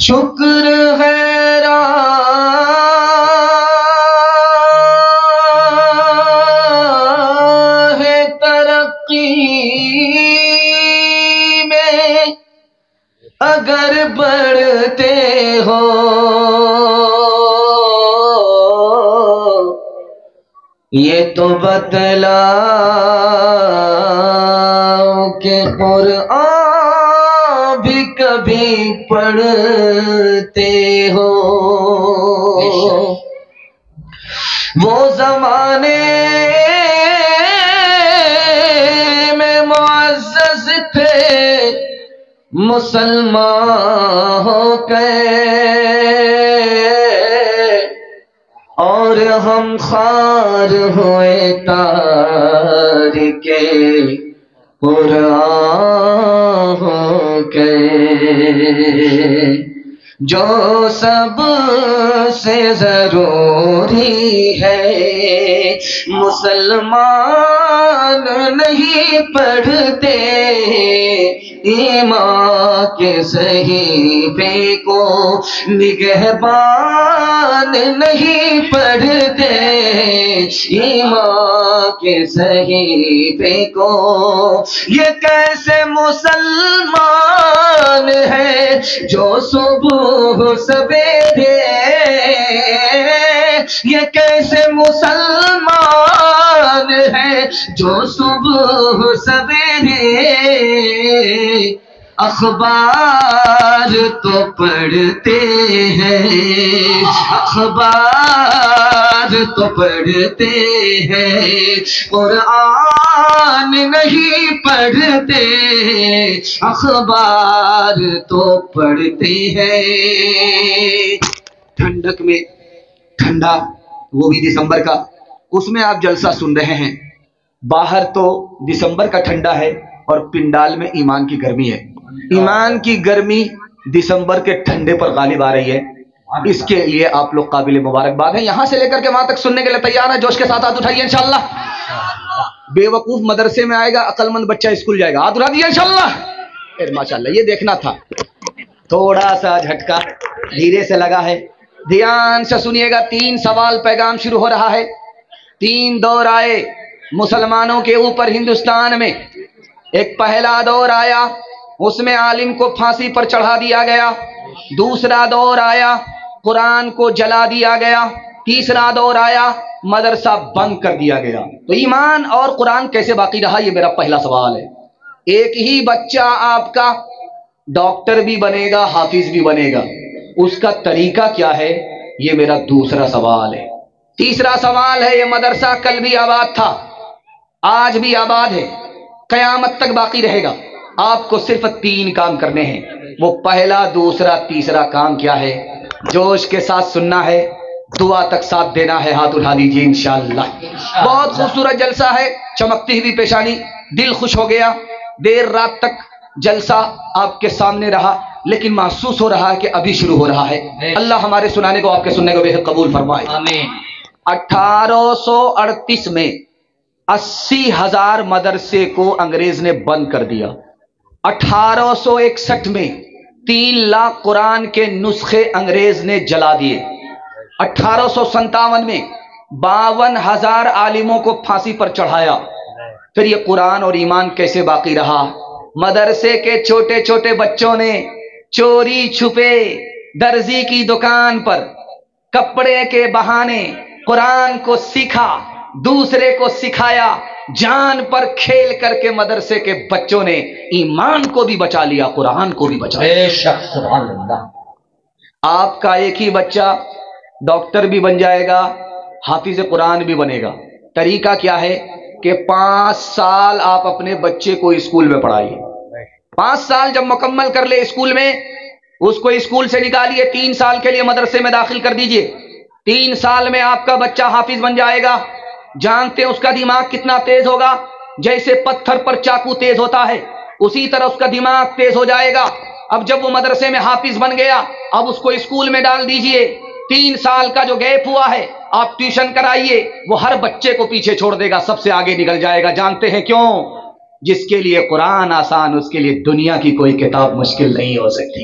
شکر ہے راہ ترقی میں اگر بڑھتے ہو، یہ تو بتلاؤ کہ قرآن بھی کبھی پڑھتے ہو۔ وہ زمانے میں معزز تھے مسلمان ہو کے، اور ہم خوار ہوئے تارک قرآن ہو کے۔ جو سب سے ضروری ہے مسلمان نہیں پڑھتے، ایمان کے صحیفے کو نگہبان نہیں پڑھتے، ایمان کے صحیفے کو۔ یہ کیسے مسلمان ہے جو صبح سویرے، یہ کیسے مسلمان ہے جو صبح سویرے اخبار تو پڑھتے ہیں، اخبار تو پڑھتے ہیں، قرآن نہیں پڑھتے، اخبار تو پڑھتے ہیں۔ ٹھنڈک میں ٹھنڈا، وہ بھی دسمبر کا، اس میں آپ جلسہ سن رہے ہیں۔ باہر تو دسمبر کا ٹھنڈا ہے اور پنڈال میں ایمان کی گرمی ہے۔ ایمان کی گرمی دسمبر کے ٹھنڈے پر غالب آ رہی ہے، اس کے لیے آپ لوگ قابل مبارکباد ہیں۔ یہاں سے لے کر کے وہاں تک سننے کے لیے تیار ہیں؟ جوش کے ساتھ ہاتھ اٹھائیے انشاءاللہ۔ بے وقوف مدرسے میں آئے گا، عقل مند بچہ اسکول جائے گا، ہاتھ اٹھا دیے انشاءاللہ۔ ماشاءاللہ، یہ دیکھنا تھا، تھوڑا سا جھٹکا دھیرے سے لگا ہے، دھیان سے سنیے گا۔ 3 سوال پیغام شروع ہو رہا ہے۔ 3 دور آئے مسلمانوں کے اوپر ہندوستان میں۔ ایک پہلا دور آیا، اس میں عالم کو پھانسی پر چڑھا دیا گیا۔ دوسرا دور آیا، قرآن کو جلا دیا گیا۔ تیسرا دور آیا، مدرسہ بند کر دیا گیا۔ تو ایمان اور قرآن کیسے باقی رہا، یہ میرا پہلا سوال ہے۔ ایک ہی بچہ آپ کا ڈاکٹر بھی بنے گا، حافظ بھی بنے گا، اس کا طریقہ کیا ہے، یہ میرا دوسرا سوال ہے۔ تیسرا سوال ہے، یہ مدرسہ کل بھی آباد تھا، آج بھی آباد ہے، قیامت تک باقی رہے گا۔ آپ کو صرف 3 کام کرنے ہیں، وہ پہلا، دوسرا، تیسرا کام کیا ہے؟ جوش کے ساتھ سننا ہے، دعا تک ساتھ دینا ہے، ہاتھ اٹھا دیجیے انشاءاللہ۔ بہت خوبصورت جلسہ ہے، چمکتی ہوئی پیشانی، دل خوش ہو گیا۔ دیر رات تک جلسہ آپ کے سامنے رہا، لیکن محسوس ہو رہا ہے کہ ابھی شروع ہو رہا ہے۔ اللہ ہمارے سنانے کو، آپ کے سننے کو بے حد قبول فرمائے۔ 1838 میں 80,000 مدرسے کو انگریز نے بند کر دیا۔ 1861 میں 3 لاکھ قرآن کے نسخے انگریز نے جلا دیے۔ 1857 میں 52,000 عالموں کو پھانسی پر چڑھایا۔ پھر یہ قرآن اور ایمان کیسے باقی رہا؟ مدرسے کے چھوٹے چھوٹے بچوں نے چوری چھپے درزی کی دکان پر کپڑے کے بہانے قرآن کو سیکھا، دوسرے کو سکھایا، جان پر کھیل کر کے مدرسے کے بچوں نے ایمان کو بھی بچا لیا، قرآن کو بھی بچا لیا۔ بے شک، سبحان اللہ۔ آپ کا ایک ہی بچہ ڈاکٹر بھی بن جائے گا، حافظ قرآن بھی بنے گا۔ طریقہ کیا ہے کہ 5 سال آپ اپنے بچے کو اسکول میں پڑھائیے۔ 5 سال جب مکمل کر لے اسکول میں، اس کو اسکول سے نکالیے، 3 سال کے لیے مدرسے میں داخل کر دیجئے۔ 3 سال میں آپ کا بچہ حافظ بن جائے گا۔ جانتے ہیں اس کا دماغ کتنا تیز ہوگا؟ جیسے پتھر پر چاقو تیز ہوتا ہے، اسی طرح اس کا دماغ تیز ہو جائے گا۔ اب جب وہ مدرسے میں حافظ بن گیا، اب اس کو اسکول میں ڈال دیجئے۔ 3 سال کا جو گیپ ہوا ہے، آپ ٹیوشن کرائیے، وہ ہر بچے کو پیچھے چھوڑ دے گا، سب سے آگے نکل جائے گا۔ جانتے ہیں کیوں؟ جس کے لیے قرآن آسان، اس کے لیے دنیا کی کوئی کتاب مشکل نہیں ہو سکتی۔